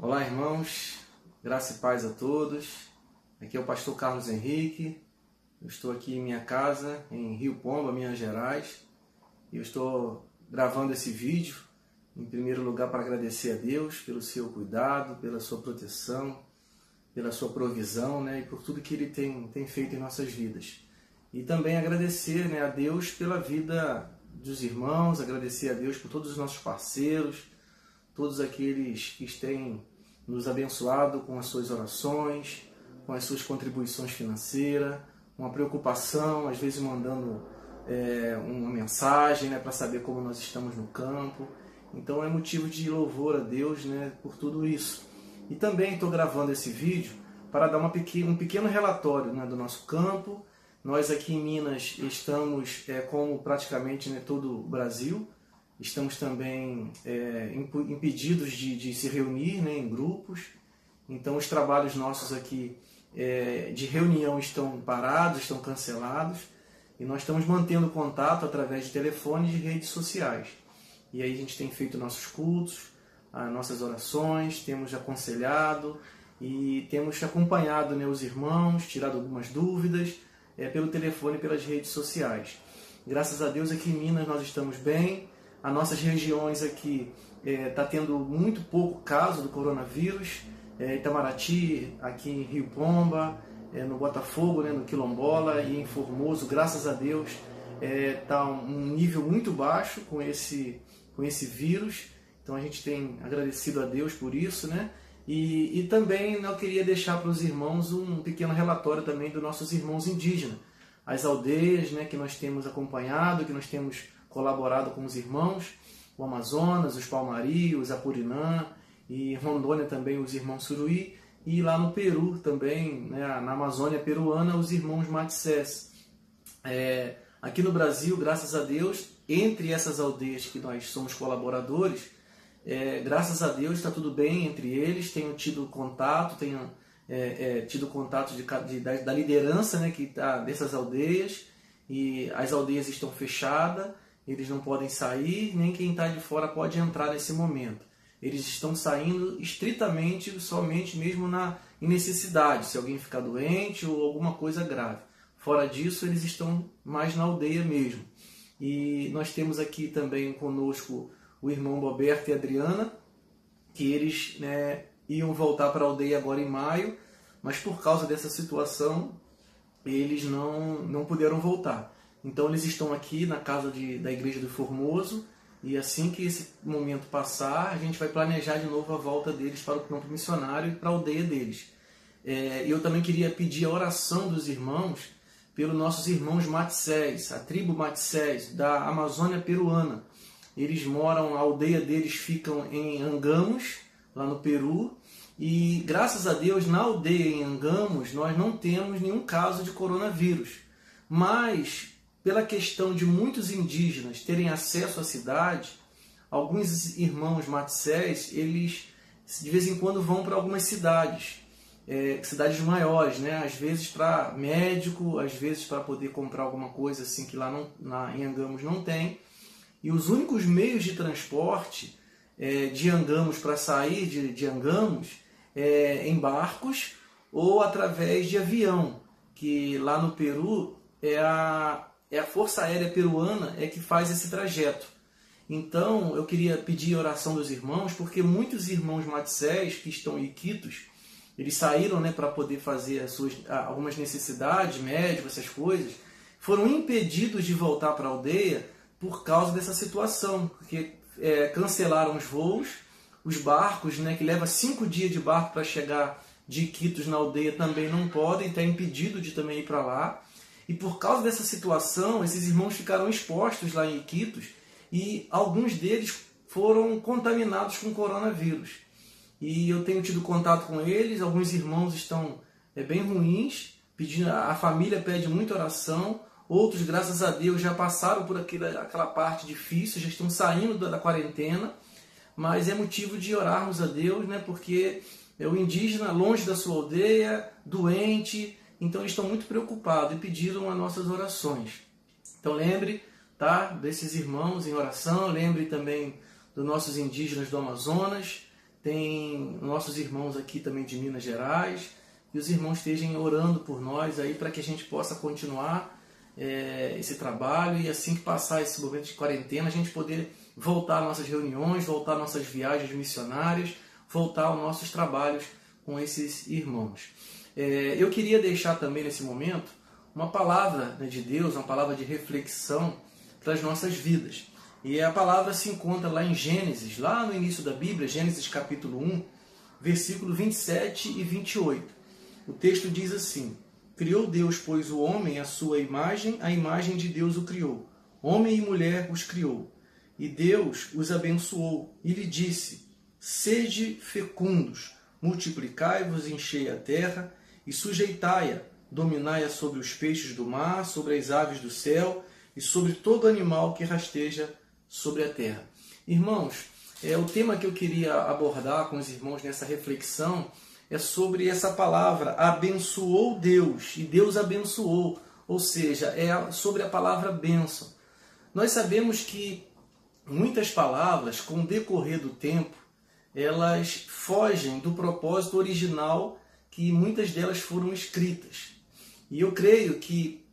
Olá, irmãos, graça e paz a todos. Aqui é o pastor Carlos Henrique. Eu estou aqui em minha casa, em Rio Pomba, Minas Gerais. E eu estou gravando esse vídeo, em primeiro lugar, para agradecer a Deus pelo seu cuidado, pela sua proteção, pela sua provisão, e por tudo que Ele tem feito em nossas vidas. E também agradecer, a Deus pela vida dos irmãos, agradecer a Deus por todos os nossos parceiros, todos aqueles que têm nos abençoado com as suas orações, com as suas contribuições financeiras, com a preocupação, às vezes mandando uma mensagem para saber como nós estamos no campo. Então é motivo de louvor a Deus por tudo isso. E também estou gravando esse vídeo para dar um pequeno relatório do nosso campo. Nós aqui em Minas estamos, como praticamente todo o Brasil, estamos também impedidos de se reunir em grupos. Então os trabalhos nossos aqui de reunião estão parados, estão cancelados. E nós estamos mantendo contato através de telefone e de redes sociais. E aí a gente tem feito nossos cultos, as nossas orações, temos aconselhado e temos acompanhado os irmãos, tirado algumas dúvidas pelo telefone e pelas redes sociais. Graças a Deus aqui em Minas nós estamos bem. As nossas regiões aqui está tendo muito pouco caso do coronavírus. Itamaraty, aqui em Rio Pomba, no Botafogo, no Quilombola e em Formoso, graças a Deus, está um nível muito baixo com esse vírus. Então a gente tem agradecido a Deus por isso, E também eu queria deixar para os irmãos um pequeno relatório também dos nossos irmãos indígenas, as aldeias que nós temos acompanhado, que nós temos colaborado com os irmãos, o Amazonas, os Palmari, os Apurinã, e Rondônia também os irmãos Suruí, e lá no Peru também, na Amazônia peruana, os irmãos Matissés. Aqui no Brasil, graças a Deus, entre essas aldeias que nós somos colaboradores, graças a Deus está tudo bem entre eles. Tenho tido contato, tido contato da liderança que está dessas aldeias, e as aldeias estão fechadas, eles não podem sair, nem quem está de fora pode entrar nesse momento. Eles estão saindo estritamente, somente mesmo em necessidade, se alguém ficar doente ou alguma coisa grave. Fora disso, eles estão mais na aldeia mesmo. E nós temos aqui também conosco o irmão Roberto e a Adriana, que eles iam voltar para a aldeia agora em maio, mas por causa dessa situação, eles não puderam voltar. Então eles estão aqui na casa da igreja do Formoso, e assim que esse momento passar, a gente vai planejar de novo a volta deles para o campo missionário e para a aldeia deles. Eu também queria pedir a oração dos irmãos pelos nossos irmãos Matissés, a tribo Matissés da Amazônia peruana. Eles moram, a aldeia deles ficam em Angamos, lá no Peru, e graças a Deus na aldeia em Angamos nós não temos nenhum caso de coronavírus. Mas pela questão de muitos indígenas terem acesso à cidade, alguns irmãos Matissés, eles de vez em quando vão para algumas cidades, cidades maiores, às vezes para médico, às vezes para poder comprar alguma coisa assim que lá em Angamos não tem. E os únicos meios de transporte de Angamos para sair de Angamos em barcos ou através de avião, que lá no Peru é a Força Aérea Peruana que faz esse trajeto. Então eu queria pedir a oração dos irmãos, porque muitos irmãos Matissés que estão em Iquitos, eles saíram para poder fazer algumas necessidades médicas, essas coisas, foram impedidos de voltar para a aldeia por causa dessa situação, porque cancelaram os voos, os barcos, que leva 5 dias de barco para chegar de Iquitos na aldeia, também não podem, está impedido de também ir para lá. E por causa dessa situação, esses irmãos ficaram expostos lá em Iquitos, e alguns deles foram contaminados com coronavírus. E eu tenho tido contato com eles, alguns irmãos estão bem ruins, a família pede muita oração. Outros, graças a Deus, já passaram por aquela parte difícil, já estão saindo da quarentena, mas é motivo de orarmos a Deus, porque é o indígena longe da sua aldeia, doente, então eles estão muito preocupados e pediram as nossas orações. Então lembre desses irmãos em oração, lembre também dos nossos indígenas do Amazonas, tem nossos irmãos aqui também de Minas Gerais, e os irmãos estejam orando por nós aí para que a gente possa continuar esse trabalho, e assim que passar esse momento de quarentena, a gente poder voltar às nossas reuniões, voltar às nossas viagens missionárias, voltar aos nossos trabalhos com esses irmãos. Eu queria deixar também nesse momento uma palavra de Deus, uma palavra de reflexão para as nossas vidas. E a palavra se encontra lá em Gênesis, lá no início da Bíblia, Gênesis capítulo 1, versículo 27 e 28. O texto diz assim: Criou Deus, pois, o homem à sua imagem, a imagem de Deus o criou. Homem e mulher os criou. E Deus os abençoou e lhe disse: Sede fecundos, multiplicai-vos, enchei a terra e sujeitai-a, dominai-a sobre os peixes do mar, sobre as aves do céu e sobre todo animal que rasteja sobre a terra. Irmãos, o tema que eu queria abordar com os irmãos nessa reflexão é sobre essa palavra, abençoou Deus, e Deus abençoou, ou seja, é sobre a palavra bênção. Nós sabemos que muitas palavras, com o decorrer do tempo, elas fogem do propósito original que muitas delas foram escritas. E eu creio que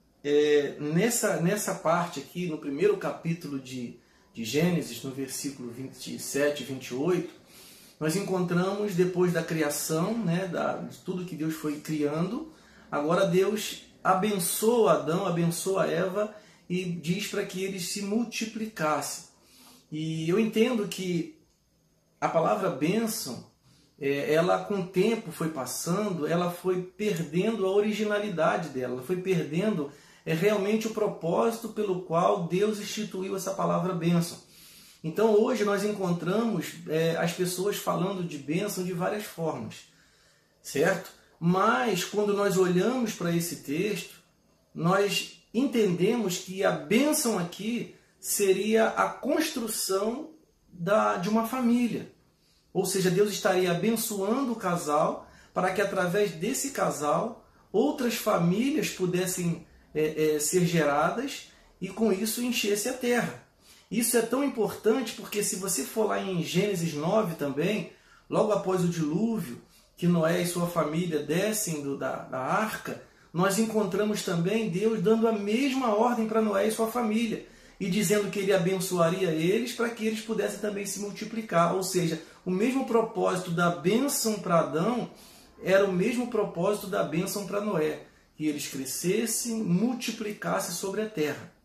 nessa parte aqui, no primeiro capítulo de Gênesis, no versículo 27 e 28, nós encontramos, depois da criação, de tudo que Deus foi criando, agora Deus abençoa Adão, abençoa Eva e diz para que eles se multiplicassem. E eu entendo que a palavra bênção, ela com o tempo foi passando, ela foi perdendo a originalidade dela, ela foi perdendo realmente o propósito pelo qual Deus instituiu essa palavra bênção. Então hoje nós encontramos as pessoas falando de bênção de várias formas, certo? Mas quando nós olhamos para esse texto, nós entendemos que a bênção aqui seria a construção de uma família. Ou seja, Deus estaria abençoando o casal para que através desse casal outras famílias pudessem ser geradas e com isso enchesse a terra. Isso é tão importante porque se você for lá em Gênesis 9 também, logo após o dilúvio, que Noé e sua família descem da arca, nós encontramos também Deus dando a mesma ordem para Noé e sua família, e dizendo que ele abençoaria eles para que eles pudessem também se multiplicar. Ou seja, o mesmo propósito da bênção para Adão era o mesmo propósito da bênção para Noé, que eles crescessem, multiplicassem sobre a terra.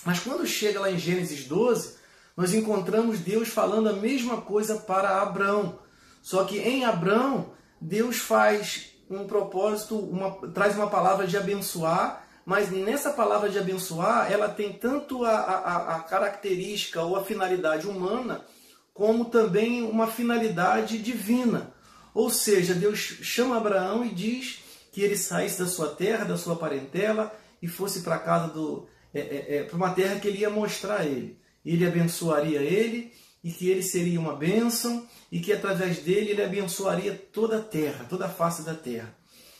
Mas quando chega lá em Gênesis 12, nós encontramos Deus falando a mesma coisa para Abrão. Só que em Abrão, Deus faz um propósito, traz uma palavra de abençoar, mas nessa palavra de abençoar, ela tem tanto a característica ou a finalidade humana, como também uma finalidade divina. Ou seja, Deus chama Abraão e diz que ele saísse da sua terra, da sua parentela, e fosse para casa para uma terra que ele ia mostrar a ele. Ele abençoaria ele, e que ele seria uma bênção, e que através dele ele abençoaria toda a terra, toda a face da terra.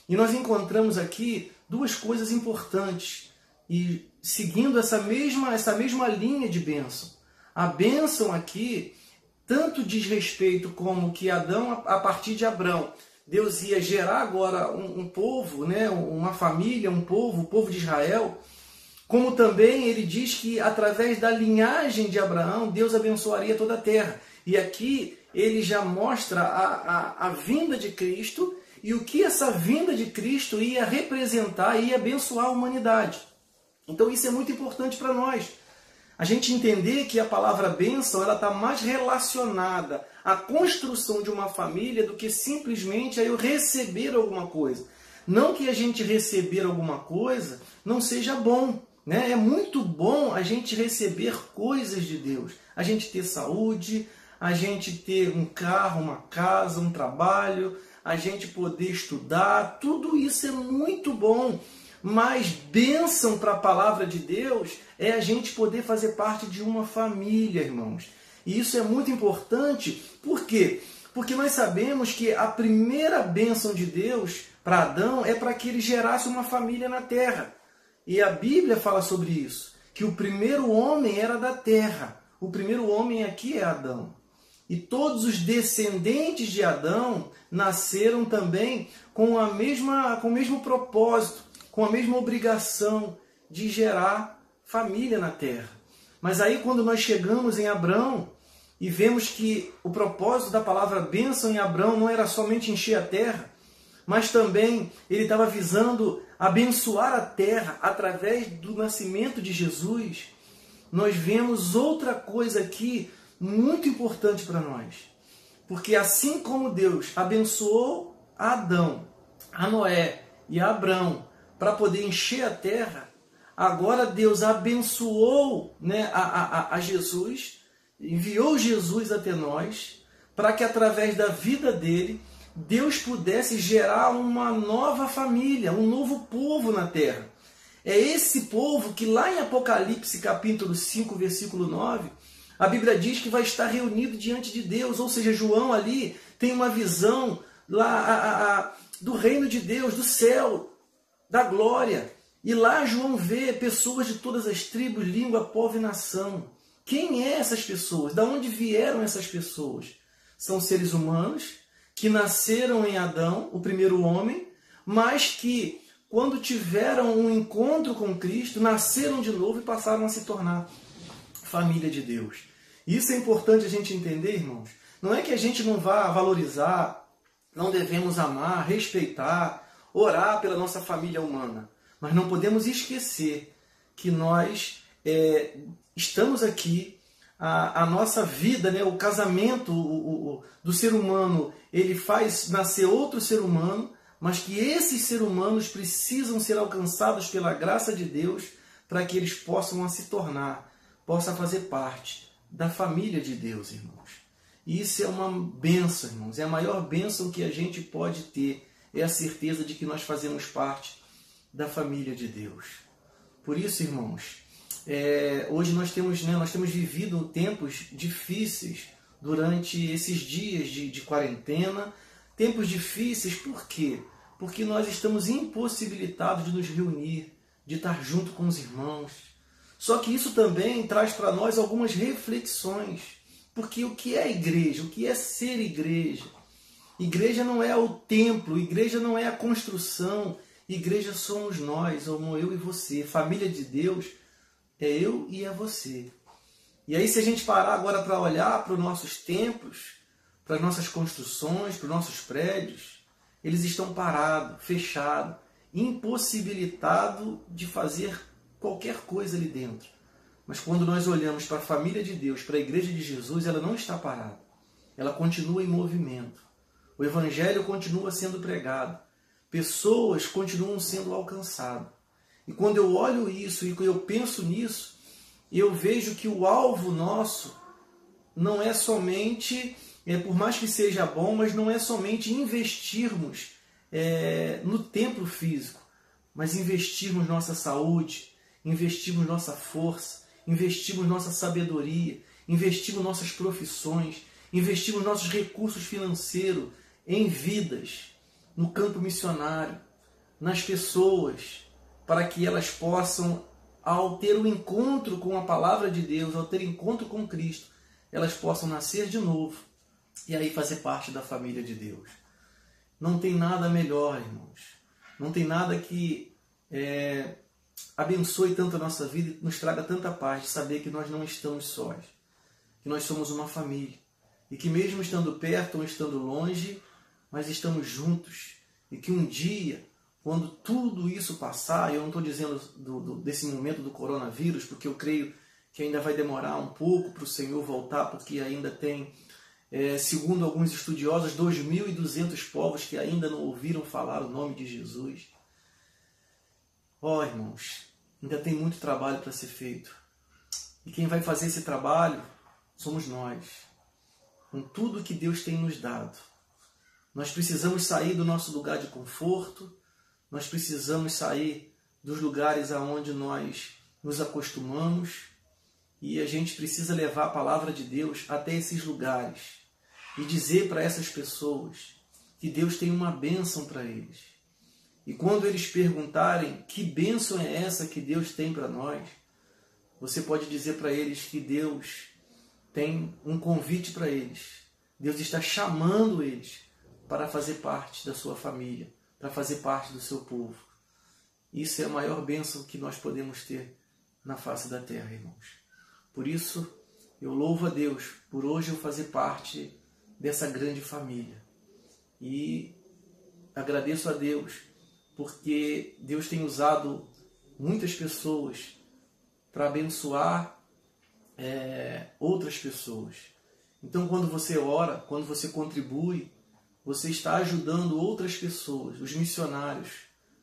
E nós encontramos aqui duas coisas importantes, e seguindo essa mesma linha de bênção. A bênção aqui tanto diz respeito como que Adão, a partir de Abrão, Deus ia gerar agora um povo, uma família, o povo de Israel, como também ele diz que através da linhagem de Abraão, Deus abençoaria toda a terra. E aqui ele já mostra a vinda de Cristo e o que essa vinda de Cristo ia representar e ia abençoar a humanidade. Então isso é muito importante para nós. A gente entender que a palavra bênção está mais relacionada à construção de uma família do que simplesmente a eu receber alguma coisa. Não que a gente receber alguma coisa não seja bom. É muito bom a gente receber coisas de Deus. A gente ter saúde, a gente ter um carro, uma casa, um trabalho, a gente poder estudar. Tudo isso é muito bom. Mas bênção para a palavra de Deus é a gente poder fazer parte de uma família, irmãos. E isso é muito importante. Por quê? Porque nós sabemos que a primeira bênção de Deus para Adão é para que ele gerasse uma família na terra. E a Bíblia fala sobre isso, que o primeiro homem era da terra. O primeiro homem aqui é Adão. E todos os descendentes de Adão nasceram também com o mesmo propósito, com a mesma obrigação de gerar família na terra. Mas aí quando nós chegamos em Abrão e vemos que o propósito da palavra bênção em Abrão não era somente encher a terra, mas também ele estava visando abençoar a terra através do nascimento de Jesus, nós vemos outra coisa aqui muito importante para nós. Porque assim como Deus abençoou a Adão, a Noé e a Abrão para poder encher a terra, agora Deus abençoou, né, a Jesus, enviou Jesus até nós, para que através da vida dele, Deus pudesse gerar uma nova família, um novo povo na terra. É esse povo que lá em Apocalipse capítulo 5, versículo 9, a Bíblia diz que vai estar reunido diante de Deus, ou seja, João ali tem uma visão lá do reino de Deus, do céu, da glória. E lá João vê pessoas de todas as tribos, língua, povo e nação. Quem é essas pessoas? Da onde vieram essas pessoas? São seres humanos que nasceram em Adão, o primeiro homem, mas que quando tiveram um encontro com Cristo, nasceram de novo e passaram a se tornar família de Deus. Isso é importante a gente entender, irmãos. Não é que a gente não vá valorizar, não devemos amar, respeitar, orar pela nossa família humana. Mas não podemos esquecer que nós estamos aqui, a nossa vida, né, o casamento do ser humano, ele faz nascer outro ser humano, mas que esses seres humanos precisam ser alcançados pela graça de Deus para que eles possam se tornar, possam fazer parte da família de Deus, irmãos. E isso é uma bênção, irmãos. É a maior bênção que a gente pode ter, é a certeza de que nós fazemos parte da família de Deus. Por isso, irmãos, hoje nós temos vivido tempos difíceis durante esses dias de quarentena. Tempos difíceis por quê? Porque nós estamos impossibilitados de nos reunir, de estar junto com os irmãos. Só que isso também traz para nós algumas reflexões. Porque o que é igreja? O que é ser igreja? Igreja não é o templo, igreja não é a construção, igreja somos nós, somos eu e você. Família de Deus é eu e é você. E aí se a gente parar agora para olhar para os nossos templos, para as nossas construções, para os nossos prédios, eles estão parados, fechados, impossibilitados de fazer qualquer coisa ali dentro. Mas quando nós olhamos para a família de Deus, para a igreja de Jesus, ela não está parada. Ela continua em movimento. O evangelho continua sendo pregado. Pessoas continuam sendo alcançadas. E quando eu olho isso e eu penso nisso, eu vejo que o alvo nosso não é somente, por mais que seja bom, mas não é somente investirmos no templo físico, mas investirmos nossa saúde, investirmos nossa força, investirmos nossa sabedoria, investirmos nossas profissões, investirmos nossos recursos financeiros em vidas, no campo missionário, nas pessoas, para que elas possam, ao ter um encontro com a palavra de Deus, ao ter encontro com Cristo, elas possam nascer de novo e aí fazer parte da família de Deus. Não tem nada melhor, irmãos. Não tem nada que abençoe tanto a nossa vida e nos traga tanta paz de saber que nós não estamos sós, que nós somos uma família e que mesmo estando perto ou estando longe, mas estamos juntos e que um dia, quando tudo isso passar, eu não estou dizendo desse momento do coronavírus, porque eu creio que ainda vai demorar um pouco para o Senhor voltar, porque ainda tem, segundo alguns estudiosos, 2.200 povos que ainda não ouviram falar o nome de Jesus. Irmãos, ainda tem muito trabalho para ser feito. E quem vai fazer esse trabalho somos nós, com tudo que Deus tem nos dado. Nós precisamos sair do nosso lugar de conforto, nós precisamos sair dos lugares aonde nós nos acostumamos e a gente precisa levar a palavra de Deus até esses lugares e dizer para essas pessoas que Deus tem uma bênção para eles. E quando eles perguntarem que bênção é essa que Deus tem para nós, você pode dizer para eles que Deus tem um convite para eles. Deus está chamando eles para fazer parte da sua família, para fazer parte do seu povo. Isso é a maior bênção que nós podemos ter na face da terra, irmãos. Por isso, eu louvo a Deus por hoje eu fazer parte dessa grande família. E agradeço a Deus porque Deus tem usado muitas pessoas para abençoar outras pessoas. Então, quando você ora, quando você contribui, você está ajudando outras pessoas, os missionários,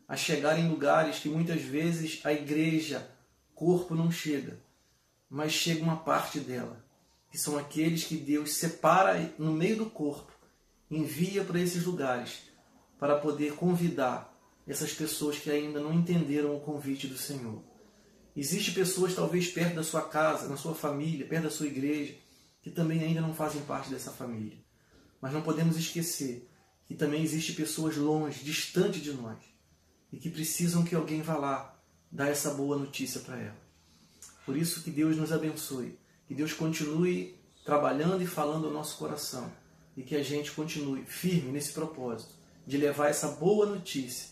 a chegar em lugares que muitas vezes a igreja, corpo, não chega, mas chega uma parte dela, que são aqueles que Deus separa no meio do corpo, envia para esses lugares, para poder convidar essas pessoas que ainda não entenderam o convite do Senhor. Existem pessoas talvez perto da sua casa, na sua família, perto da sua igreja, que também ainda não fazem parte dessa família. Mas não podemos esquecer que também existem pessoas longe, distante de nós, e que precisam que alguém vá lá dar essa boa notícia para ela. Por isso que Deus nos abençoe, que Deus continue trabalhando e falando ao nosso coração, e que a gente continue firme nesse propósito de levar essa boa notícia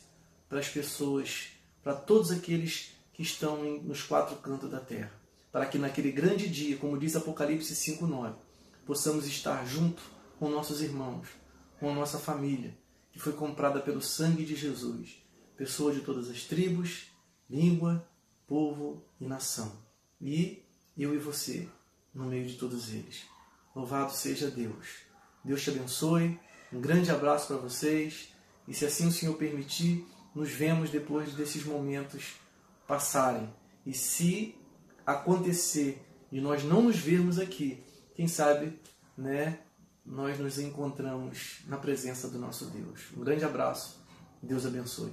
para as pessoas, para todos aqueles que estão nos quatro cantos da terra, para que naquele grande dia, como diz Apocalipse 5:9, possamos estar junto com nossos irmãos, com a nossa família, que foi comprada pelo sangue de Jesus, pessoas de todas as tribos, língua, povo e nação. E eu e você, no meio de todos eles. Louvado seja Deus. Deus te abençoe, um grande abraço para vocês, e se assim o Senhor permitir, nos vemos depois desses momentos passarem. E se acontecer de nós não nos vermos aqui, quem sabe, nós nos encontramos na presença do nosso Deus. Um grande abraço, Deus abençoe.